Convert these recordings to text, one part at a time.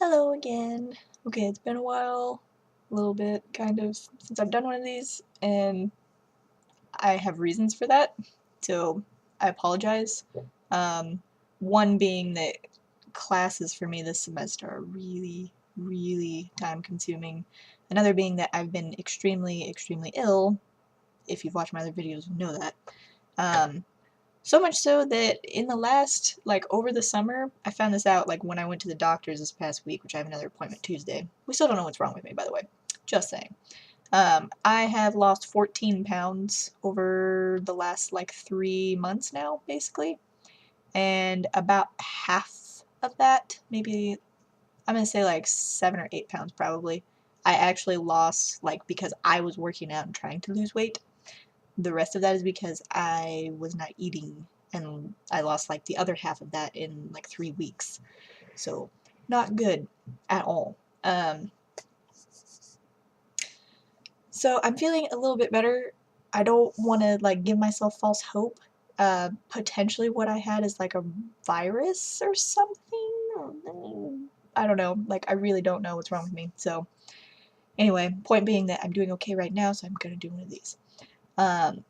Hello again. Okay, it's been a while, a little bit, kind of, since I've done one of these, and I have reasons for that, so I apologize. Um, One being that classes for me this semester are really, really time consuming. Another being that I've been extremely, extremely ill. If you've watched my other videos, you know that. Um, so much so that in the last, like over the summer, I found this out like when I went to the doctor's this past week, which I have another appointment Tuesday. We still don't know what's wrong with me, by the way. Just saying. I have lost 14 pounds over the last like 3 months now, basically. And about half of that, maybe, I'm gonna say like 7 or 8 pounds probably, I actually lost like because I was working out and trying to lose weight. The rest of that is because I was not eating, and I lost like the other half of that in like 3 weeks. So, not good at all. So I'm feeling a little bit better. I don't want to like give myself false hope. Potentially what I had is like a virus or something. I don't know. Like I really don't know what's wrong with me. So anyway, point being that I'm doing okay right now, so I'm gonna do one of these. Um,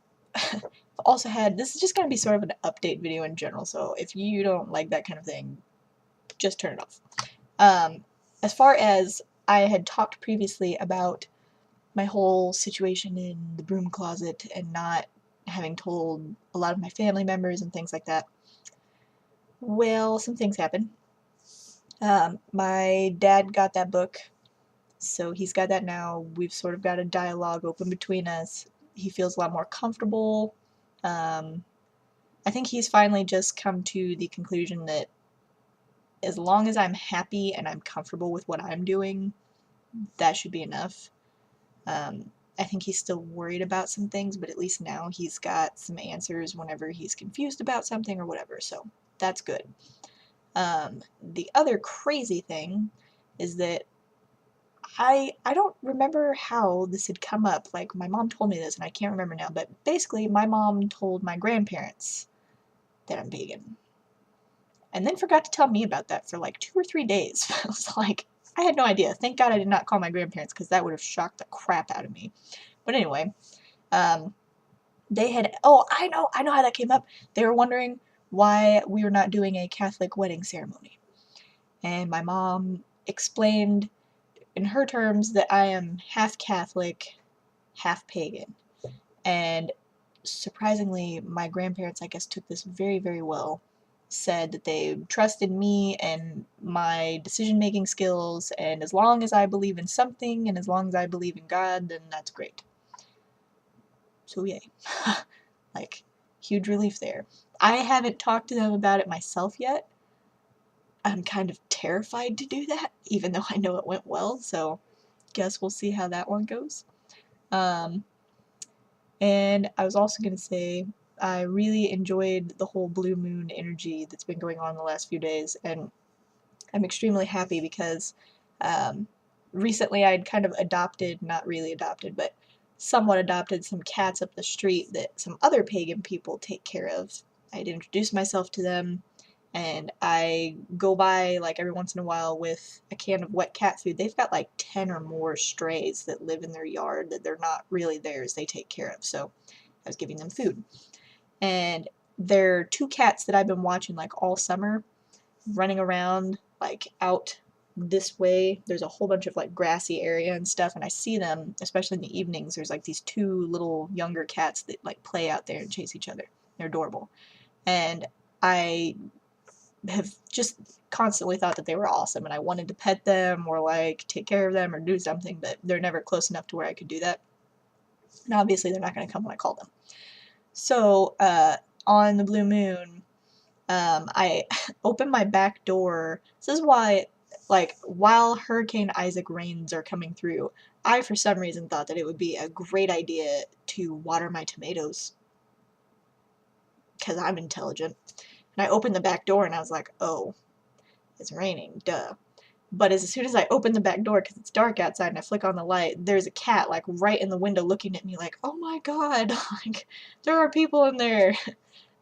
also had, this is just going to be sort of an update video in general, so if you don't like that kind of thing, just turn it off. As far as I had talked previously about my whole situation in the broom closet and not having told a lot of my family members and things like that, well, some things happened. My dad got that book, so he's got that now. We've sort of got a dialogue open between us. He feels a lot more comfortable. Um, I think he's finally just come to the conclusion that as long as I'm happy and I'm comfortable with what I'm doing, that should be enough. I think he's still worried about some things, but at least now he's got some answers whenever he's confused about something or whatever, so that's good. The other crazy thing is that I don't remember how this had come up. Like, my mom told me this, and I can't remember now, but basically, my mom told my grandparents that I'm vegan. And then forgot to tell me about that for like 2 or 3 days. I was like, I had no idea. Thank God I did not call my grandparents, because that would have shocked the crap out of me. But anyway, they had, oh, I know how that came up. They were wondering why we were not doing a Catholic wedding ceremony. And my mom explained in her terms that I am half Catholic, half pagan. And surprisingly, my grandparents, I guess, took this very, very well. Said that they trusted me and my decision-making skills, and as long as I believe in something, and as long as I believe in God, then that's great. So yay. Like, huge relief there. I haven't talked to them about it myself yet. I'm kind of terrified to do that, even though I know it went well, so guess we'll see how that one goes. And I was also going to say, I really enjoyed the whole blue moon energy that's been going on the last few days, and I'm extremely happy because recently I'd kind of adopted, not really adopted, but somewhat adopted some cats up the street that some other pagan people take care of. I'd introduced myself to them, and I go by like every once in a while with a can of wet cat food. They've got like 10 or more strays that live in their yard that they're not really theirs, they take care of, so I was giving them food. And there are two cats that I've been watching like all summer, running around like out this way. There's a whole bunch of like grassy area and stuff, and I see them, especially in the evenings. There's like these two little younger cats that like play out there and chase each other. They're adorable. And I have just constantly thought that they were awesome, and I wanted to pet them or like take care of them or do something, but they're never close enough to where I could do that. And obviously they're not going to come when I call them. So on the blue moon, I opened my back door. This is why, like, while Hurricane Isaac rains are coming through, I for some reason thought that it would be a great idea to water my tomatoes, because I'm intelligent. And I opened the back door and I was like, oh, it's raining, duh. But as soon as I open the back door, because it's dark outside, and I flick on the light, there's a cat like right in the window looking at me like, oh my god, like there are people in there.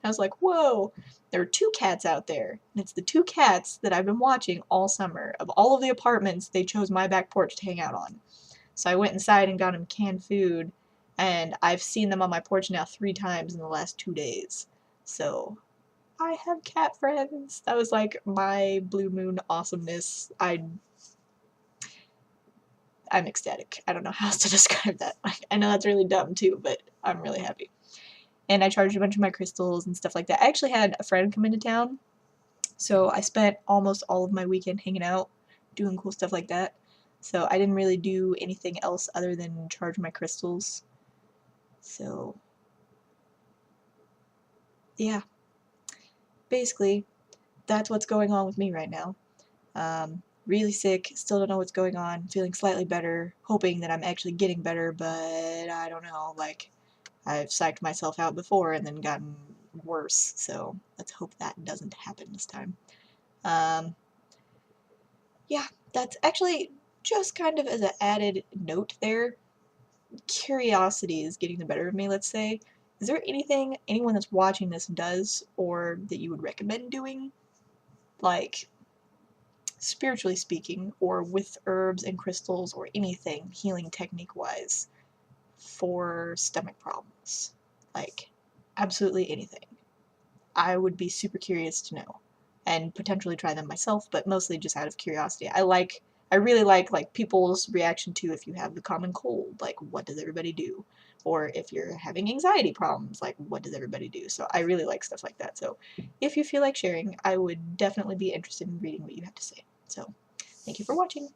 I was like, whoa, there are 2 cats out there. And it's the 2 cats that I've been watching all summer. Of all of the apartments, they chose my back porch to hang out on. So I went inside and got them canned food, and I've seen them on my porch now 3 times in the last 2 days. So I have cat friends. That was like my blue moon awesomeness. I'm ecstatic. I don't know how else to describe that. I know that's really dumb too, but I'm really happy. And I charged a bunch of my crystals and stuff like that. I actually had a friend come into town, so I spent almost all of my weekend hanging out, doing cool stuff like that. So I didn't really do anything else other than charge my crystals. So yeah, basically that's what's going on with me right now. Really sick, still don't know what's going on, feeling slightly better, hoping that I'm actually getting better, but I don't know, like, I've psyched myself out before and then gotten worse, so let's hope that doesn't happen this time. Yeah, that's actually just kind of as an added note there. Curiosity is getting the better of me, let's say. Is there anything anyone that's watching this does or that you would recommend doing? Like, spiritually speaking, or with herbs and crystals or anything healing technique wise for stomach problems. Like, absolutely anything. I would be super curious to know and potentially try them myself, but mostly just out of curiosity. I really like people's reaction to if you have the common cold, like what does everybody do? Or if you're having anxiety problems, like what does everybody do? So I really like stuff like that. So if you feel like sharing, I would definitely be interested in reading what you have to say. So thank you for watching.